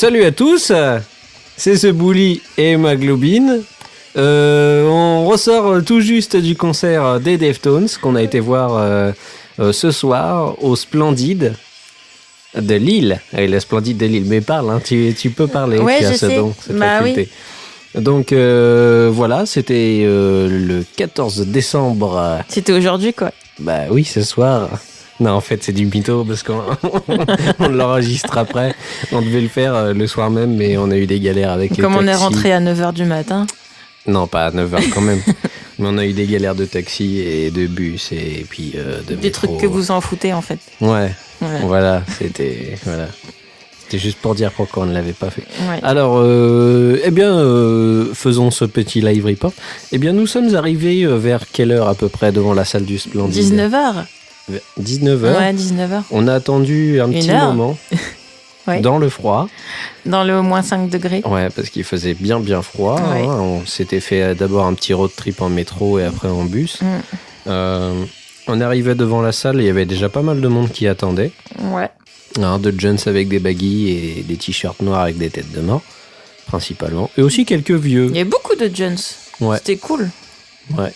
Salut à tous, c'est ce Bouli et ma Globine. On ressort tout juste du concert des Deftones qu'on a été voir ce soir au Splendide de Lille. Et le Splendide de Lille, mais parle, hein, tu peux parler, ouais, tu as ce don, cette faculté. Oui. Donc voilà, c'était le 14 décembre. C'était aujourd'hui quoi. Bah oui, ce soir. Non, en fait, c'est du mytho parce qu'on on l'enregistre après. On devait le faire le soir même, mais on a eu des galères avec les taxis. Comme on est rentré à 9h du matin. Non, pas à 9h quand même. Mais on a eu des galères de taxi et de bus et puis de des métro. Trucs que vous en foutez en fait. Ouais. Voilà, c'était juste pour dire pourquoi on ne l'avait pas fait. Ouais. Alors, faisons ce petit live report. Eh bien, nous sommes arrivés vers quelle heure à peu près devant la salle du Splendide ? 19h. 19h. Ouais, 19h. On a attendu un petit moment ouais. Dans le froid. Dans le moins 5 degrés. Ouais, parce qu'il faisait bien froid. Ouais. Hein. On s'était fait d'abord un petit road trip en métro et après en bus. On arrivait devant la salle, il y avait déjà pas mal de monde qui attendait. Ouais. Alors, de jeunes avec des baggies et des t-shirts noirs avec des têtes de mort, principalement. Et aussi quelques vieux. Il y avait beaucoup de jeunes. Ouais. C'était cool. Ouais.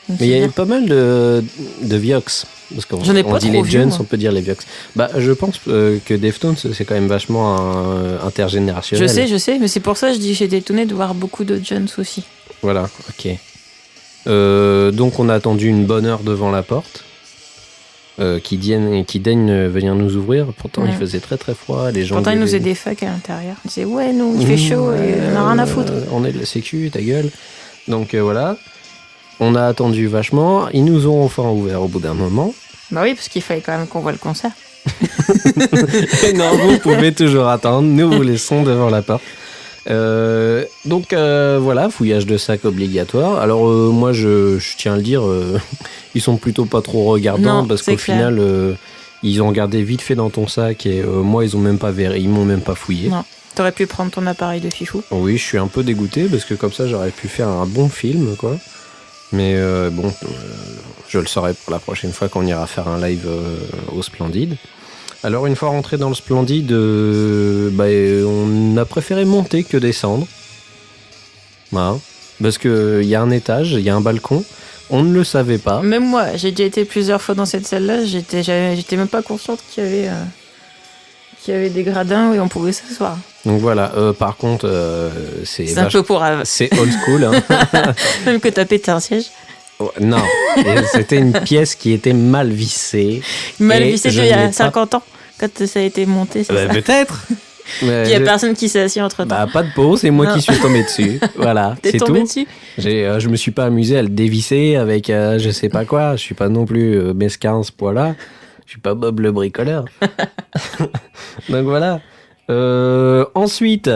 Mais il y avait pas mal de viox. Parce qu'on dit les jeunes, on peut dire les viox. Bah, je pense que Deftones, c'est quand même vachement intergénérationnel. Je sais, mais c'est pour ça que je dis j'étais étonné de voir beaucoup de jeunes aussi. Voilà, ok. Donc on a attendu une bonne heure devant la porte. Qui daigne venir nous ouvrir. Pourtant, il faisait très très froid. Les gens pourtant, ils nous faisaient des fuck à l'intérieur. Ils disaient, ouais, nous, il fait chaud et on n'a rien à foutre. On est de la sécu, ta gueule. Donc voilà. On a attendu vachement. Ils nous ont enfin ouvert au bout d'un moment. Bah oui, parce qu'il fallait quand même qu'on voit le concert. Et non, vous pouvez toujours attendre. Nous vous laissons devant la porte. Donc voilà, fouillage de sac obligatoire. Alors moi je tiens à le dire, ils sont plutôt pas trop regardants. Non, parce qu'au final ils ont regardé vite fait dans ton sac et moi ils m'ont même pas fouillé. Non, t'aurais pu prendre ton appareil de fifou. Oui, je suis un peu dégoûté parce que comme ça j'aurais pu faire un bon film quoi. Mais je le saurai pour la prochaine fois qu'on ira faire un live au Splendide. Alors une fois rentré dans le Splendide, on a préféré monter que descendre. Voilà. Parce qu'il y a un étage, il y a un balcon, on ne le savait pas. Même moi, j'ai déjà été plusieurs fois dans cette salle-là, j'étais même pas consciente qu'il y avait des gradins où on pouvait s'asseoir. Donc voilà, par contre, c'est un peu pour c'est old school. Hein. Même que t'as pété un siège. Non, c'était une pièce qui était mal vissée. Mal vissée il y a 50 ans, quand ça a été monté, c'est ça. Peut-être. Mais il n'y a personne qui s'est assis entre temps. Bah, pas de peau, c'est moi qui suis tombé dessus. Voilà, T'es c'est tombé tout. Dessus je me suis pas amusé à le dévisser avec je sais pas quoi. Je suis pas non plus mesquin à ce point-là. Je suis pas Bob le bricoleur. Donc voilà. Ensuite,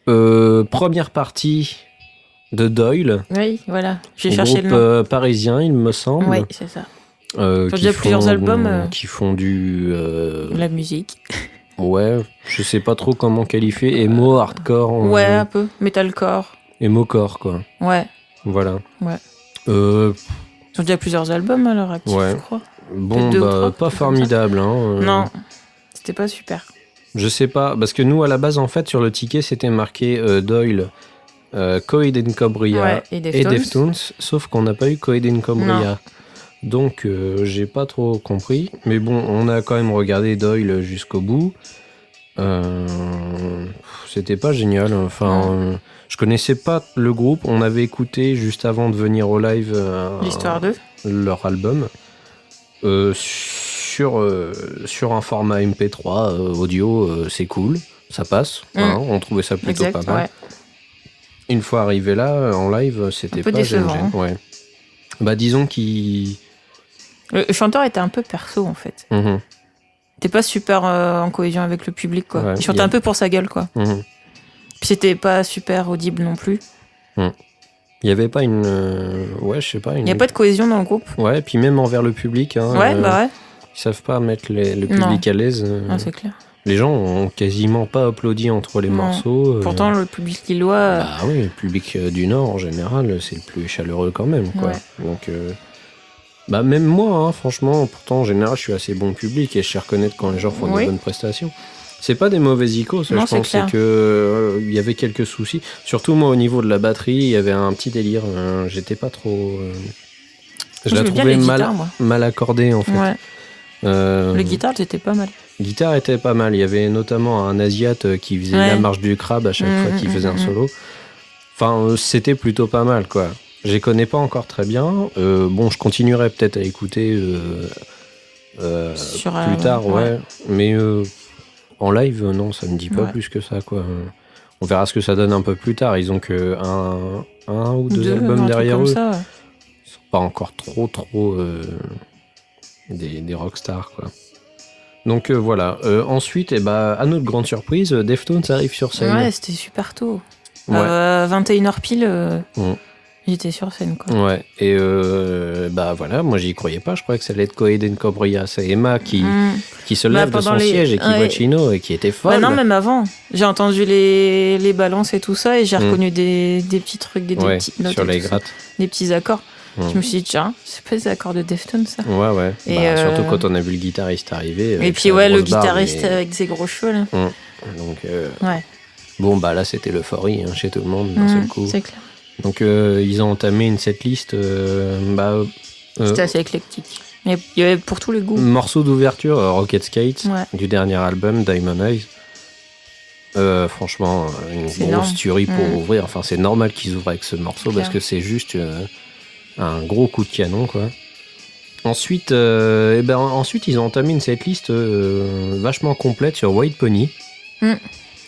première partie de Doyle. Oui, voilà. J'ai cherché le nom. Groupe parisien, il me semble. Oui, c'est ça. Qui font plusieurs albums. Qui font du... La musique. Ouais, je sais pas trop comment qualifier. Emo, hardcore. Ouais, un peu. Metalcore. Emo-core, quoi. Ouais. Voilà. Ouais. Ils ont déjà plusieurs albums à l'heure actuelle, je crois. Bon, pas formidable. Hein, Non, c'était pas super. Je sais pas, parce que nous, à la base, en fait, sur le ticket, c'était marqué Doyle, Coheed and Cambria et Deftones, sauf qu'on n'a pas eu Coheed and Cambria. Donc, j'ai pas trop compris. Mais bon, on a quand même regardé Doyle jusqu'au bout. C'était pas génial. Enfin, je connaissais pas le groupe. On avait écouté juste avant de venir au live l'Histoire 2, leur album. Sur un format MP3 audio, c'est cool. Ça passe. Hein, on trouvait ça plutôt pas mal. Ouais. Une fois arrivé là, en live, c'était pas génial. Ouais. Bah, disons qu'il... Le chanteur était un peu perso, en fait. Mm-hmm. T'es pas super en cohésion avec le public, quoi. Ouais, il chantait un peu pour sa gueule, quoi. Mm-hmm. Puis c'était pas super audible non plus. Il y avait pas une... ouais, je sais pas. Il y a pas de cohésion dans le groupe. Ouais, et puis même envers le public. Hein, ouais. Ils savent pas mettre le public à l'aise. Ah, c'est clair. Les gens ont quasiment pas applaudi entre les morceaux. Pourtant, le public lillois... Bah oui, le public du Nord, en général, c'est le plus chaleureux quand même, quoi. Ouais. Donc... Bah même moi, hein, franchement, pourtant en général je suis assez bon public et je sais reconnaître quand les gens font des bonnes prestations. C'est pas des mauvais icônes, ça, Non, je c'est pense. clair. C'est que il y avait quelques soucis. Surtout moi, au niveau de la batterie, il y avait un petit délire. J'étais pas trop. Je la J'aimais bien trouvais les guitares, moi. mal accordée, en fait. Ouais. Le guitare, c'était pas mal. Guitare était pas mal. Il y avait notamment un Asiate qui faisait la marche du crabe à chaque fois qu'il faisait un solo. Enfin, c'était plutôt pas mal, quoi. Je les connais pas encore très bien. Bon, je continuerai peut-être à écouter plus tard, ouais. Mais en live, non, ça me dit pas plus que ça, quoi. On verra ce que ça donne un peu plus tard. Ils ont que un ou deux albums derrière eux. Ça, ouais. Ils sont pas encore trop des rockstars, quoi. Donc voilà. Ensuite, à notre grande surprise, Deftones arrive sur scène. Ouais, c'était super tôt. Ouais. 21h pile, j'étais sur scène, quoi. Ouais. Et voilà, moi j'y croyais pas. Je croyais que ça allait être Coheed & Cambria. C'est Emma qui se lève de son siège et qui voit Chino et qui était folle. Non, même avant. J'ai entendu les balances et tout ça et j'ai reconnu des petits trucs, des petites notes. Sur les grattes. Des petits accords. Je me suis dit, tiens, c'est pas des accords de Deftones, ça. Ouais. Et surtout quand on a vu le guitariste arriver. Et puis, le guitariste avec ses gros cheveux, là. Donc, ouais. Bon, là, c'était l'euphorie chez tout le monde d'un seul coup. C'est clair. Donc, ils ont entamé une setlist. C'était assez éclectique. Il y avait pour tous les goûts. Morceau d'ouverture, Rocket Skate, du dernier album, Diamond Eyes. Franchement, une grosse tuerie pour ouvrir. Enfin, c'est normal qu'ils ouvrent avec ce morceau parce que c'est juste un gros coup de canon, quoi. Ensuite, ils ont entamé une setlist vachement complète sur White Pony.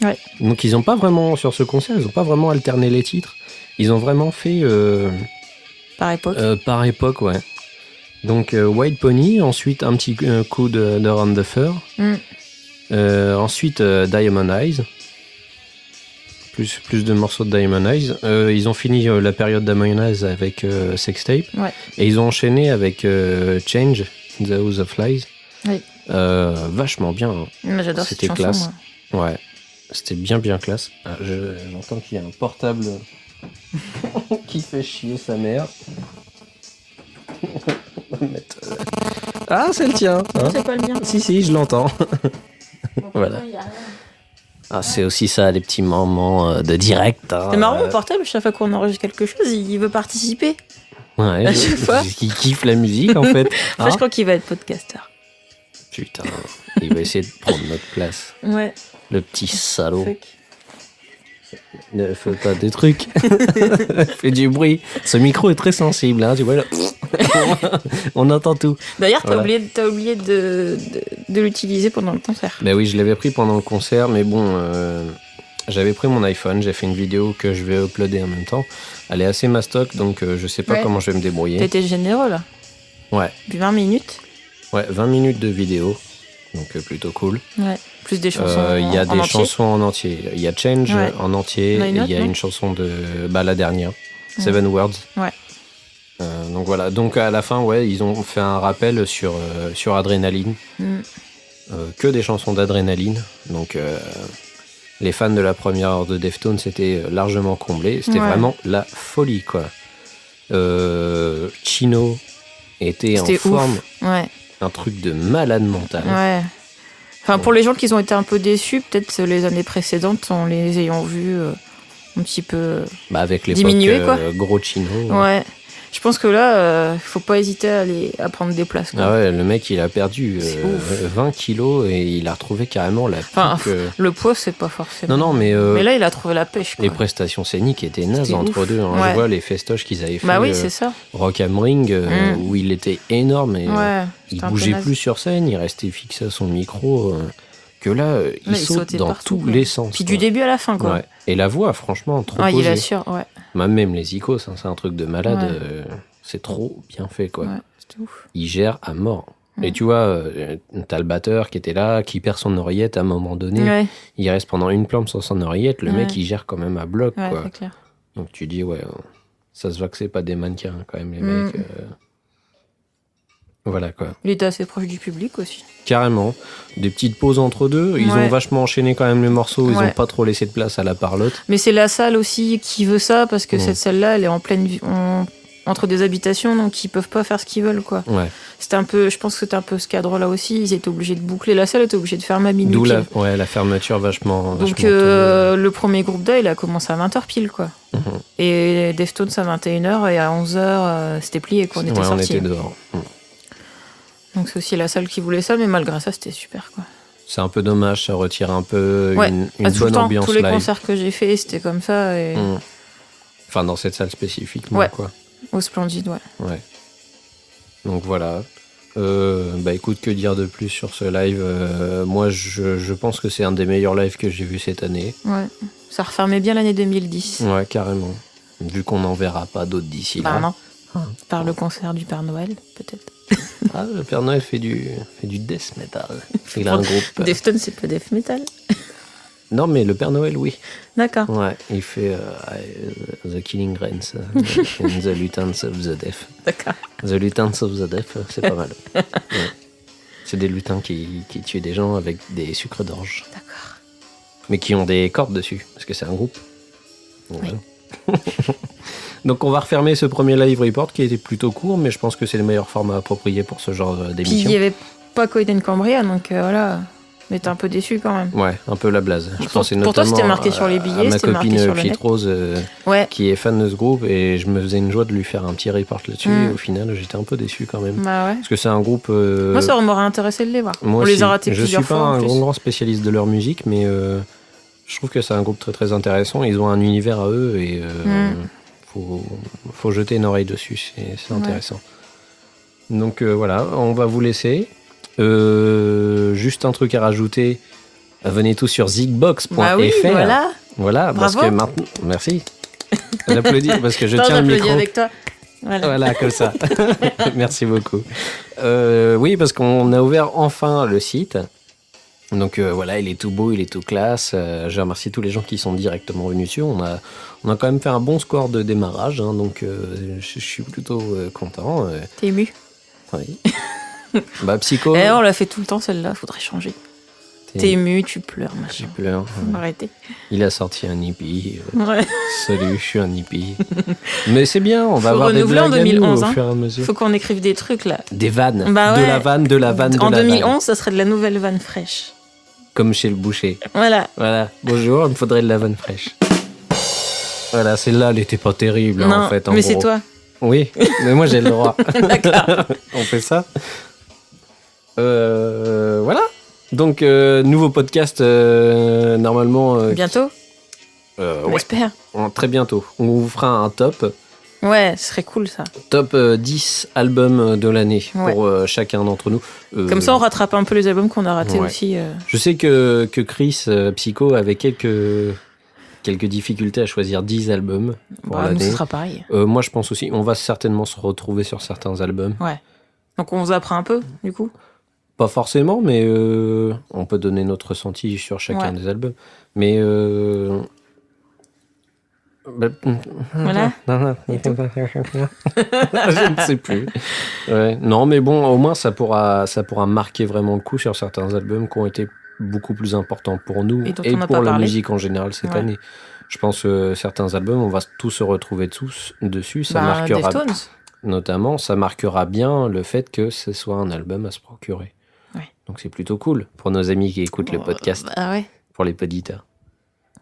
Ouais. Donc, ils n'ont pas vraiment, sur ce concert, ils n'ont pas vraiment alterné les titres. Ils ont vraiment fait. Par époque. Par époque, ouais. Donc, White Pony, ensuite un petit coup de Run the Fur. Ensuite, Diamond Eyes. Plus de morceaux de Diamond Eyes. Ils ont fini la période Diamond Eyes avec Sextape. Ouais. Et ils ont enchaîné avec Change, The House of Lies. Oui. Vachement bien. J'adore C'était cette classe. chanson, moi. Ouais. C'était bien classe. J'entends qu'il y a un portable qui fait chier sa mère. Ah, c'est le tien. Non, c'est pas le mien. Si, je l'entends. Voilà. Ah, c'est aussi ça, les petits moments de direct. C'est marrant, mon portable, chaque fois qu'on enregistre quelque chose, il veut participer. Ouais, à chaque fois. Il kiffe la musique, en fait. Enfin, je crois qu'il va être podcasteur. Putain, il va essayer de prendre notre place. Ouais. Le petit salaud. Fuck. Ne fais pas des trucs. Fais du bruit. Ce micro est très sensible, tu vois là. On entend tout. D'ailleurs, t'as oublié de l'utiliser pendant le concert. Ben oui, je l'avais pris pendant le concert, mais bon, j'avais pris mon iPhone, j'ai fait une vidéo que je vais uploader en même temps. Elle est assez mastoc, donc je sais pas comment je vais me débrouiller. T'as été généreux là. Ouais. Depuis 20 minutes. Ouais, 20 minutes de vidéo, donc plutôt cool. Ouais. Plus des chansons. Il y a des chansons en entier. Il y a Change en entier. Et il y a une chanson de la dernière, Seven Words. Ouais. Donc voilà. Donc à la fin, ils ont fait un rappel sur Adrénaline. Que des chansons d'Adrénaline. Donc les fans de la première heure de Deftones étaient largement comblés. C'était vraiment la folie, quoi. Chino était en forme. Ouais. Un truc de malade mental. Ouais. Enfin, pour les gens qui ont été un peu déçus, peut-être les années précédentes, en les ayant vus un petit peu avec diminuer, quoi. Gros Chino. Ouais. Je pense que là, faut pas hésiter à prendre des places, quoi. Ah ouais, le mec, il a perdu 20 kilos et il a retrouvé carrément la pique. Le poids, c'est pas forcément... Non, mais là, il a trouvé la pêche, quoi. Les prestations scéniques étaient nazes entre deux. Ouais. Je vois les festoches qu'ils avaient fait. Bah oui, c'est ça. Rock am Ring, où il était énorme et il bougeait plus sur scène, il restait fixé à son micro. Que là, il saute dans partout, tous les sens. Puis du début à la fin, quoi. Ouais. Et la voix, franchement, trop posée. Il assure, ouais. Même les icônes, c'est un truc de malade. C'est trop bien fait, quoi. Ouais, c'était ouf. Il gère à mort. Et tu vois, t'as le batteur qui était là, qui perd son oreillette à un moment donné. Ouais. Il reste pendant une plante sans son oreillette. Le mec, il gère quand même à bloc, quoi. C'est clair. Donc tu dis, ça se voit que c'est pas des mannequins, quand même, les mecs. Voilà, quoi. Il était assez proche du public aussi. Carrément. Des petites pauses entre deux. Ils ont vachement enchaîné quand même les morceaux. Ils ont pas trop laissé de place à la parlotte. Mais c'est la salle aussi qui veut ça, parce que cette salle-là, elle est en pleine entre des habitations, donc ils peuvent pas faire ce qu'ils veulent, quoi. Ouais. Je pense que c'était un peu ce cadre-là aussi. Ils étaient obligés de boucler la salle, étaient obligés de fermer à minuit. D'où pile. la fermeture vachement. Donc tôt. le premier groupe d'œil, il a commencé à 20h pile, quoi. Mhm. Et Deftones à 21h et à 11h, c'était plié, quoi. On était Ouais, on sortis. était dehors. Donc c'est aussi la salle qui voulait ça, mais malgré ça, c'était super, quoi. C'est un peu dommage, ça retire un peu Ouais, une tout le bonne temps, ambiance tous les live. concerts que j'ai fait, c'était comme ça. Et... Enfin, dans cette salle spécifiquement, Ouais. quoi. Au Splendide, ouais. Ouais. Donc voilà. Écoute, que dire de plus sur ce live moi, je pense que c'est un des meilleurs lives que j'ai vu cette année. Ouais. Ça refermait bien l'année 2010. Ouais, carrément. Vu qu'on n'en verra pas d'autres d'ici Bah là. non. Par le concert du Père Noël, peut-être. Ah, le Père Noël fait du death metal. Il a un groupe. Deftones, c'est pas death metal. Non, mais le Père Noël, oui. D'accord. Ouais, il fait The Killing Rains and The Lutins of the Death. D'accord. The Lutins of the Death, c'est pas mal. Ouais. C'est des lutins qui tuent des gens avec des sucres d'orge. D'accord. Mais qui ont des cordes dessus, parce que c'est un groupe. Donc, voilà. Donc on va refermer ce premier live report qui était plutôt court, mais je pense que c'est le meilleur format approprié pour ce genre Puis il d'émission. n'y avait pas Cohen Cambria, donc voilà. Mais t'es un peu déçu quand même. Ouais, un peu la blase. Je pensais Pour toi, notamment c'était marqué sur les billets, à ma c'était marqué copine sur le net. Piet Rose, Ouais. qui est fan de ce groupe, et je me faisais une joie de lui faire un petit report là-dessus. Mm. Et au final, j'étais un peu déçu quand même. Bah ouais. Parce que c'est un groupe... Moi, ça m'aurait intéressé de les voir. moi On les aussi. a ratés Je plusieurs suis pas fois en un plus. grand spécialiste de leur musique, mais je trouve que c'est un groupe très très intéressant. Ils ont un univers à eux et faut jeter une oreille dessus, c'est intéressant. Donc voilà, on va vous laisser. Juste un truc à rajouter. Venez tous sur zigbox.fr. Bah oui, voilà. Voilà, parce Bravo. que maintenant... Merci. J'applaudis parce que je Attends, tiens le j'applaudis micro. avec toi. Voilà. Voilà, comme ça. Merci beaucoup. Oui, parce qu'on a ouvert enfin le site. Donc voilà, il est tout beau, il est tout classe. Je remercie tous les gens qui sont directement venus dessus. On a quand même fait un bon score de démarrage, hein, donc je suis plutôt content. T'es ému. Oui. Bah, Psycho, On l'a fait tout le temps celle-là, faudrait changer. T'es ému, tu pleures, je machin. pleure. Faut arrêter. Il a sorti un hippie. Ouais. Salut, je suis un hippie. Mais c'est bien, on va Faut avoir des renouveler en blagues à nous 2011, au hein. fur et à mesure. Faut qu'on écrive des trucs là. Des vannes. Bah De ouais. la vanne, de la vanne, de En la 2011, vanne. ça serait de la nouvelle vanne fraîche. Comme chez le boucher. Voilà. Voilà. Bonjour, il me faudrait de la vanne fraîche. Voilà, celle-là, elle était pas terrible, hein, Non, en fait. En mais gros. c'est toi. Oui, mais moi j'ai le droit. D'accord. On fait ça. Voilà. Donc, nouveau podcast, normalement. Bientôt, on Ouais, espère. très bientôt. On vous fera un top. Ouais, ce serait cool ça. Top 10 albums de l'année Ouais. pour chacun d'entre nous. Comme ça, on rattrape un peu les albums qu'on a ratés ouais. aussi. Je sais que Chris, Psycho, avait quelques difficultés à choisir 10 albums pour Bah, nous, ce l'année. sera pareil. Moi, je pense aussi, on va certainement se retrouver sur certains albums. Ouais. Donc on vous apprend un peu, du coup. Pas forcément, mais on peut donner notre ressenti sur chacun Ouais. des albums. Mais... Voilà. Je ne sais plus. Ouais. Non, mais bon, au moins, ça pourra marquer vraiment le coup sur certains albums qui ont été beaucoup plus importants pour nous Et dont et on n'a pour pas la parlé. musique en général cette Ouais. année. Je pense que certains albums, on va tous se retrouver dessus. Ça Bah, marquera, Deftones. notamment, ça marquera bien le fait que ce soit un album à se procurer. Ouais. Donc c'est plutôt cool pour nos amis qui écoutent le podcast, Bah ouais. pour les poditeurs.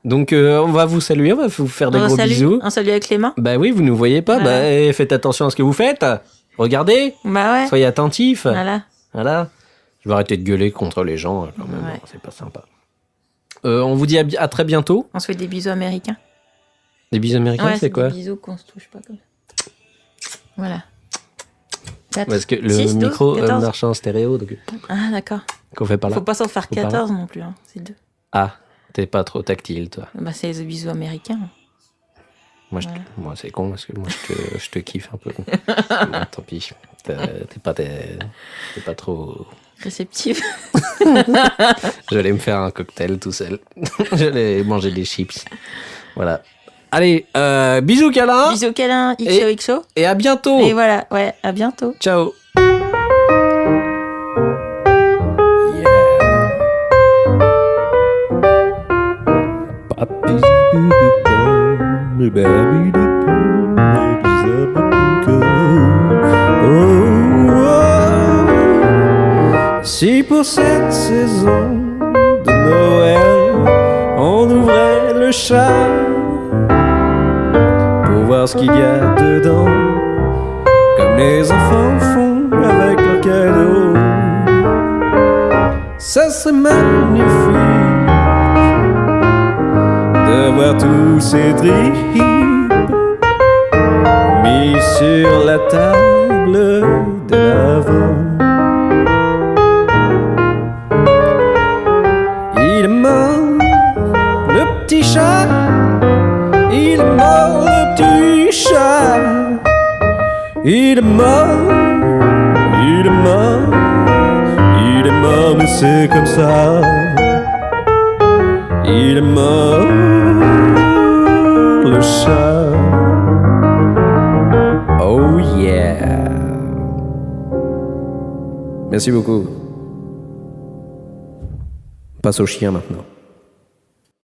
Donc on va vous saluer, on va vous faire des gros salut. bisous. Un salut avec les mains. Bah oui, vous nous voyez pas, Voilà. faites attention à ce que vous faites. Regardez, Bah ouais. soyez attentifs. Voilà. Voilà. Je vais arrêter de gueuler contre les gens quand même, Ouais. c'est pas sympa. On vous dit à très bientôt. On se fait des bisous américains. Des bisous américains, Ouais, c'est quoi? des bisous qu'on se touche pas comme ça. Voilà. 4, Parce que le 6, 12, micro 14. marche en stéréo, donc Ah, d'accord. qu'on fait par là. Faut pas s'en faire Faut par là. 14 non plus. Hein. C'est 2. Ah, t'es pas trop tactile, toi. Bah, c'est les bisous américains. Moi, Ouais. moi c'est con parce que moi, je te kiffe un peu. Bon, tant pis. T'es pas trop... Réceptif. J'allais me faire un cocktail tout seul. J'allais manger des chips. Voilà. Allez, bisous câlins. Bisous câlin, Et- XOXO. Et à bientôt. Et voilà, ouais, à bientôt. Ciao. Papi, baby, baby, baby, baby, baby, si pour cette saison de Noël, on ouvrait le chat pour voir ce qu'il y a dedans, comme les enfants font avec leurs cadeaux. Ça serait magnifique de voir tous ces tripes mis sur la table de l'avant. Il est mort, le petit chat. Il est mort, le petit chat. Il est mort, il est mort, il est mort, mais c'est comme ça. Il est mort, le chat. Oh yeah. Merci beaucoup. Passe au chien maintenant.